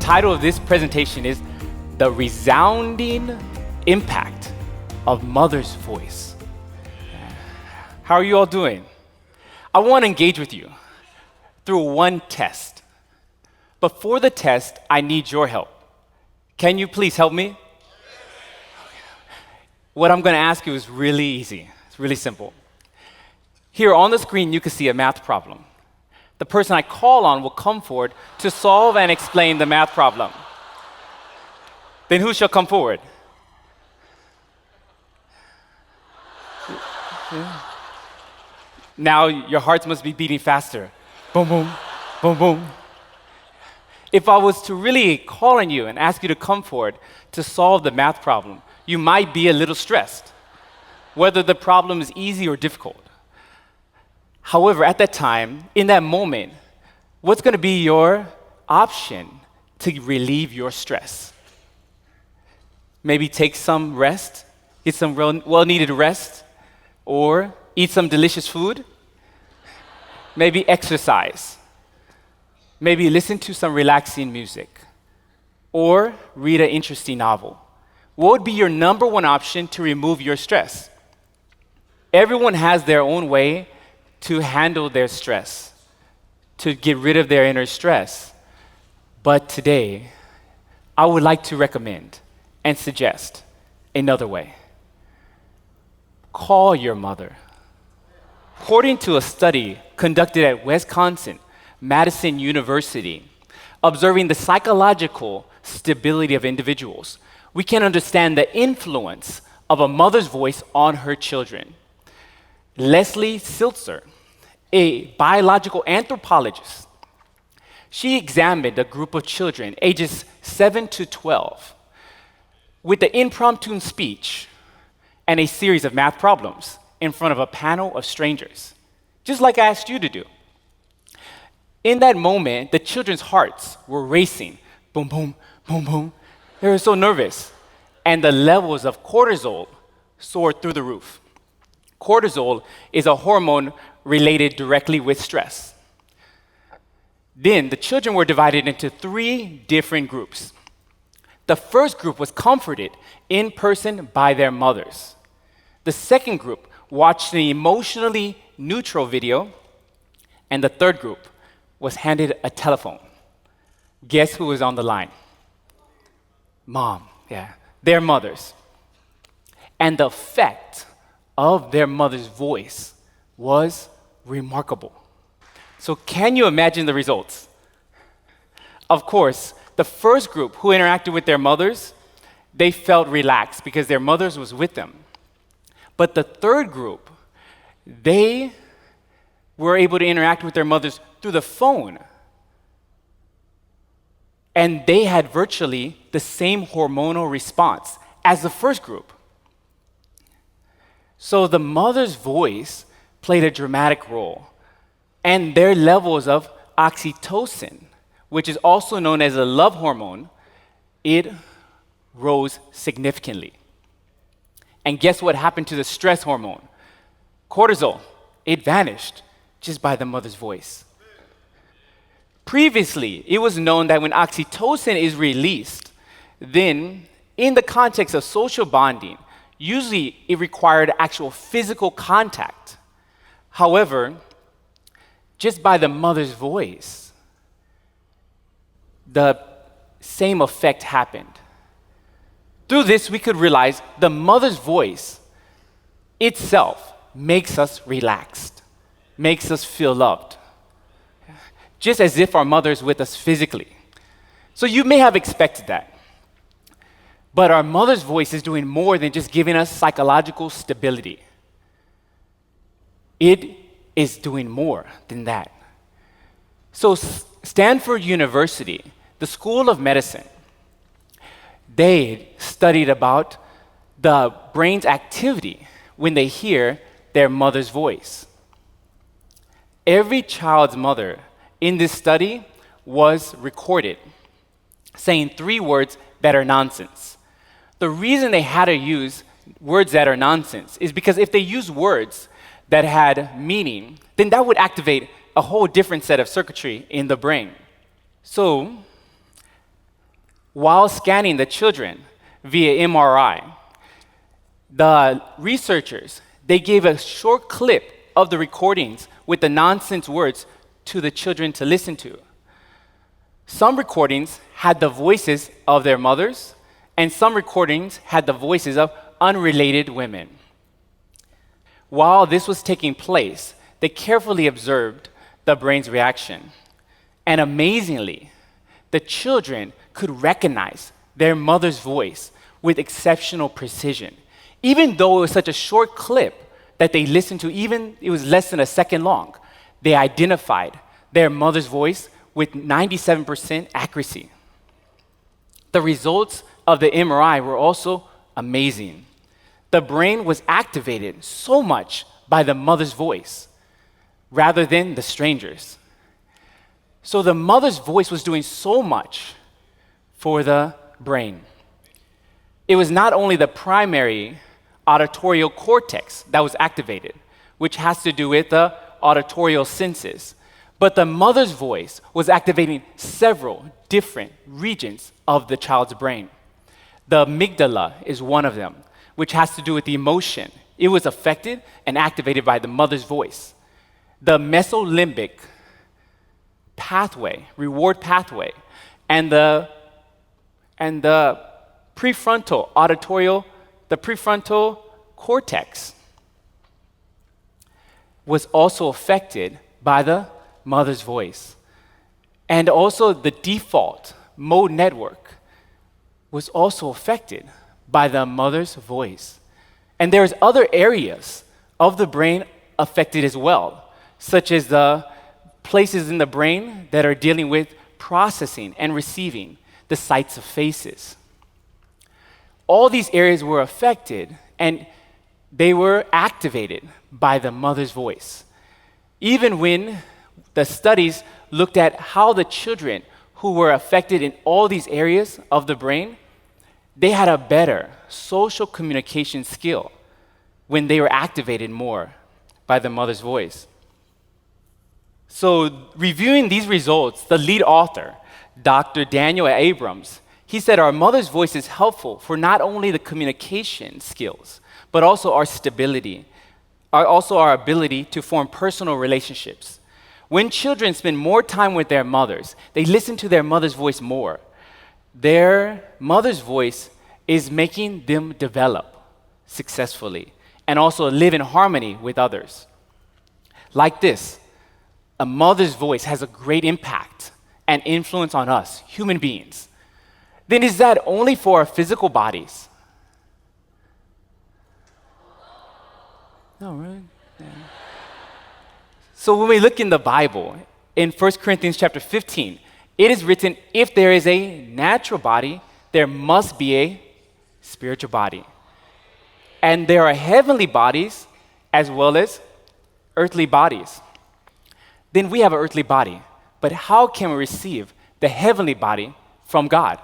title of this presentation is The Resounding Impact of Mother's Voice. How are you all doing? I want to engage with you through one test. But for the test, I need your help. Can you please help me? What I'm going to ask you is really easy. It's really simple. Here on the screen, you can see a math problem. The person I call on will come forward to solve and explain the math problem. Then who shall come forward? Yeah. Now your hearts must be beating faster. Boom, boom, boom, boom. If I was to really call on you and ask you to come forward to solve the math problem, you might be a little stressed, whether the problem is easy or difficult. However, at that time, in that moment, what's going to be your option to relieve your stress? Maybe take some rest, get some well-needed rest, or eat some delicious food. Maybe exercise. Maybe listen to some relaxing music, or read an interesting novel. What would be your number one option to remove your stress? Everyone has their own way to handle their stress, to get rid of their inner stress. But today, I would like to recommend and suggest another way. Call your mother. According to a study conducted at Wisconsin-Madison University, observing the psychological stability of individuals, we can understand the influence of a mother's voice on her children. Leslie Siltzer, a biological anthropologist, she examined a group of children ages 7 to 12 with the impromptu speech and a series of math problems in front of a panel of strangers, just like I asked you to do. In that moment, the children's hearts were racing. Boom, boom, boom, boom. They were so nervous. And the levels of cortisol soared through the roof. Cortisol is a hormone related directly with stress. Then the children were divided into 3 different groups. The first group was comforted in person by their mothers. The second group watched an emotionally neutral video. And the third group was handed a telephone. Guess who was on the line? Mom, yeah, their mothers. And the effect of their mother's voice was remarkable. So can you imagine the results? Of course, the first group who interacted with their mothers, they felt relaxed because their mothers was with them. But the third group, they were able to interact with their mothers through the phone. And they had virtually the same hormonal response as the first group. So the mother's voice played a dramatic role. And their levels of oxytocin, which is also known as a love hormone, it rose significantly. And guess what happened to the stress hormone? Cortisol, it vanished just by the mother's voice. Previously, it was known that when oxytocin is released, then in the context of social bonding, usually it required actual physical contact. However, just by the mother's voice, the same effect happened. Through this, we could realize the mother's voice itself makes us relaxed, makes us feel loved, just as if our mother is with us physically. So you may have expected that. But our mother's voice is doing more than just giving us psychological stability. It is doing more than that. So Stanford University, the School of Medicine, they studied about the brain's activity when they hear their mother's voice. Every child's mother in this study was recorded saying 3 words that are nonsense. The reason they had to use words that are nonsense is because if they use words that had meaning, then that would activate a whole different set of circuitry in the brain. So While scanning the children via MRI, the researchers, they gave a short clip of the recordings with the nonsense words to the children to listen to. Some recordings had the voices of their mothers, and some recordings had the voices of unrelated women. While this was taking place, they carefully observed the brain's reaction. And amazingly, the children could recognize their mother's voice with exceptional precision. Even though it was such a short clip that they listened to, even it was less than a second long, they identified their mother's voice with 97% accuracy. The results of the MRI were also amazing. The brain was activated so much by the mother's voice rather than the stranger's. So the mother's voice was doing so much for the brain. It was not only the primary auditorial cortex that was activated, which has to do with the auditorial senses, but the mother's voice was activating several different regions of the child's brain. The amygdala is one of them, which has to do with the emotion. It was affected and activated by the mother's voice. The mesolimbic pathway, reward pathway, and the prefrontal cortex was also affected by the mother's voice. And also the default mode network was also affected by the mother's voice. And there's other areas of the brain affected as well, such as the places in the brain that are dealing with processing and receiving the sights of faces. All these areas were affected and they were activated by the mother's voice. Even when the studies looked at how the children who were affected in all these areas of the brain, they had a better social communication skill when they were activated more by the mother's voice. So, reviewing these results, the lead author, Dr. Daniel Abrams, he said our mother's voice is helpful for not only the communication skills, but also our stability, also our ability to form personal relationships. When children spend more time with their mothers, they listen to their mother's voice more. Their mother's voice is making them develop successfully and also live in harmony with others. Like this, a mother's voice has a great impact and influence on us, human beings. Then is that only for our physical bodies? No, right? Yeah. So when we look in the Bible, in 1 Corinthians chapter 15, it is written, if there is a natural body, there must be a spiritual body. And there are heavenly bodies as well as earthly bodies. Then we have an earthly body. But how can we receive the heavenly body from God?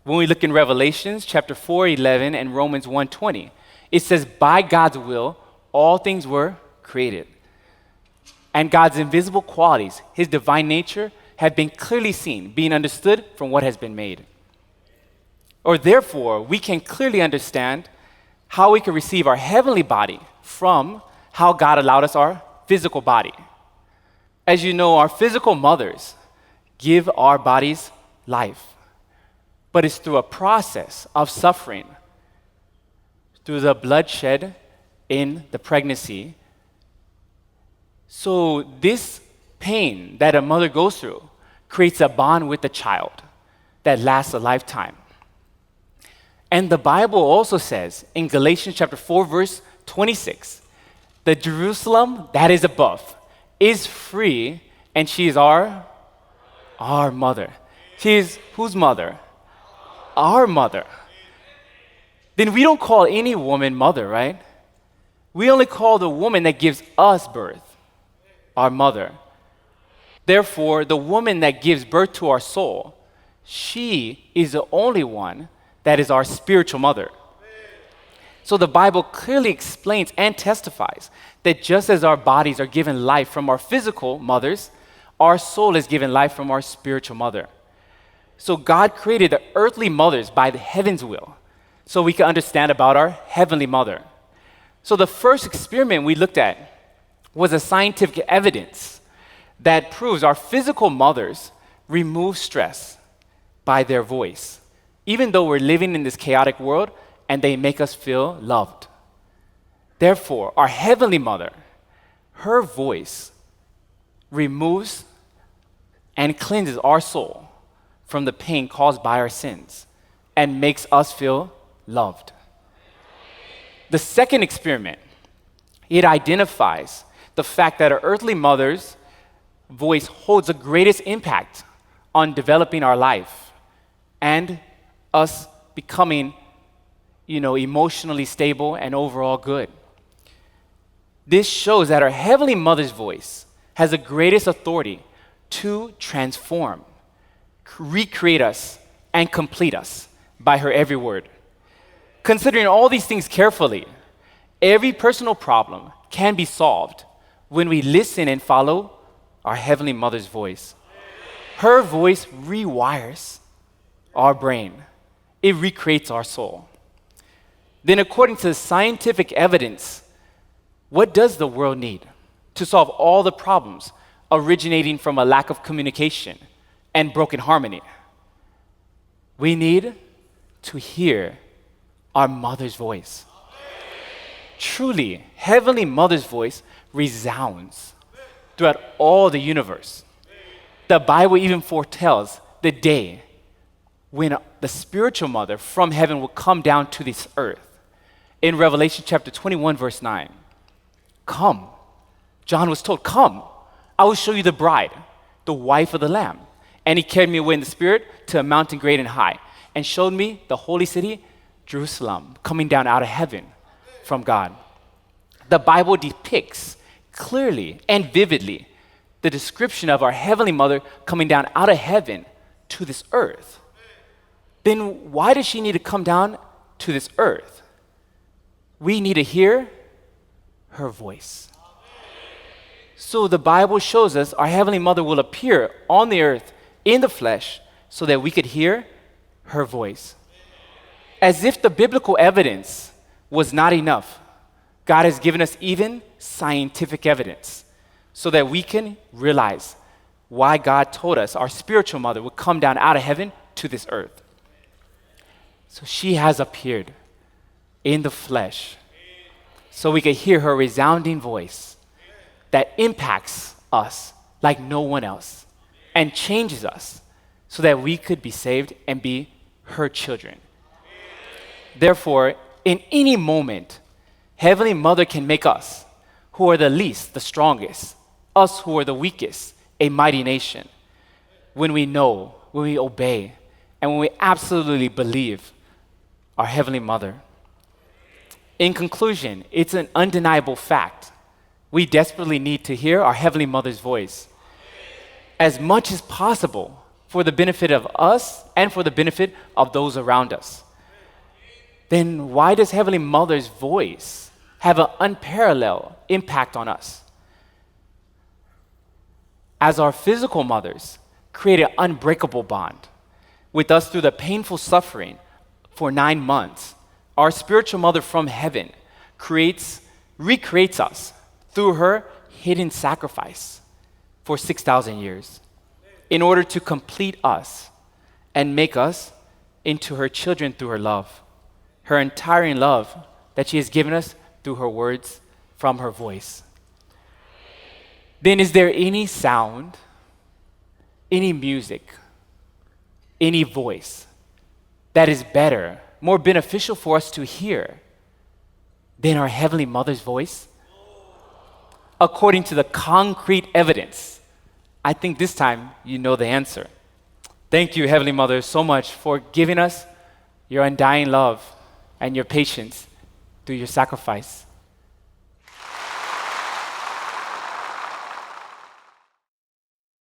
When we look in Revelations chapter 4:11 and Romans 1:20, it says, by God's will, all things were created. And God's invisible qualities, his divine nature, have been clearly seen, being understood from what has been made. Or therefore, we can clearly understand how we can receive our heavenly body from how God allowed us our physical body. As you know, our physical mothers give our bodies life, but it's through a process of suffering, through the bloodshed in the pregnancy. So this pain that a mother goes through creates a bond with the child that lasts a lifetime. And the Bible also says in Galatians chapter 4, verse 26, the Jerusalem that is above is free, and she is our mother. She is whose mother? Our mother. Then we don't call any woman mother, right? We only call the woman that gives us birth our mother. Therefore, the woman that gives birth to our soul, she is the only one that is our spiritual mother. So the Bible clearly explains and testifies that just as our bodies are given life from our physical mothers, our soul is given life from our spiritual mother. So God created the earthly mothers by the heaven's will, so we can understand about our heavenly mother. So the first experiment we looked at was a scientific evidence that proves our physical mothers remove stress by their voice, even though we're living in this chaotic world and they make us feel loved. Therefore, our heavenly mother, her voice removes and cleanses our soul from the pain caused by our sins and makes us feel loved. The second experiment, it identifies the fact that our earthly mother's voice holds the greatest impact on developing our life and us becoming, emotionally stable and overall good. This shows that our heavenly mother's voice has the greatest authority to transform, recreate us, and complete us by her every word. Considering all these things carefully, every personal problem can be solved when we listen and follow our heavenly mother's voice. Her voice rewires our brain. It recreates our soul. Then according to scientific evidence, what does the world need to solve all the problems originating from a lack of communication and broken harmony? We need to hear our mother's voice. Truly, Heavenly Mother's voice resounds throughout all the universe. The Bible even foretells the day when the spiritual mother from heaven will come down to this earth. In Revelation chapter 21, verse 9, come. John was told, come, I will show you the bride, the wife of the Lamb. And he carried me away in the spirit to a mountain great and high, and showed me the holy city, Jerusalem, coming down out of heaven from God. The Bible depicts clearly and vividly the description of our Heavenly Mother coming down out of heaven to this earth. Then why does she need to come down to this earth? We need to hear her voice. So the Bible shows us our Heavenly Mother will appear on the earth in the flesh so that we could hear her voice. As if the biblical evidence was not enough, God has given us even scientific evidence so that we can realize why God told us our spiritual mother would come down out of heaven to this earth. So she has appeared in the flesh so we can hear her resounding voice that impacts us like no one else and changes us so that we could be saved and be her children. Therefore, in any moment, Heavenly Mother can make us, who are the least, the strongest, us who are the weakest, a mighty nation. When we know, when we obey, and when we absolutely believe our Heavenly Mother. In conclusion, it's an undeniable fact. We desperately need to hear our Heavenly Mother's voice as much as possible for the benefit of us and for the benefit of those around us. Then why does Heavenly Mother's voice have an unparalleled impact on us? As our physical mothers create an unbreakable bond with us through the painful suffering for 9 months, our spiritual mother from heaven recreates us through her hidden sacrifice for 6,000 years in order to complete us and make us into her children through her love, her entire love that she has given us through her words from her voice. Then is there any sound, any music, any voice that is better, more beneficial for us to hear than our Heavenly Mother's voice? According to the concrete evidence, I think this time you know the answer. Thank you, Heavenly Mother, so much for giving us your undying love and your patience through your sacrifice.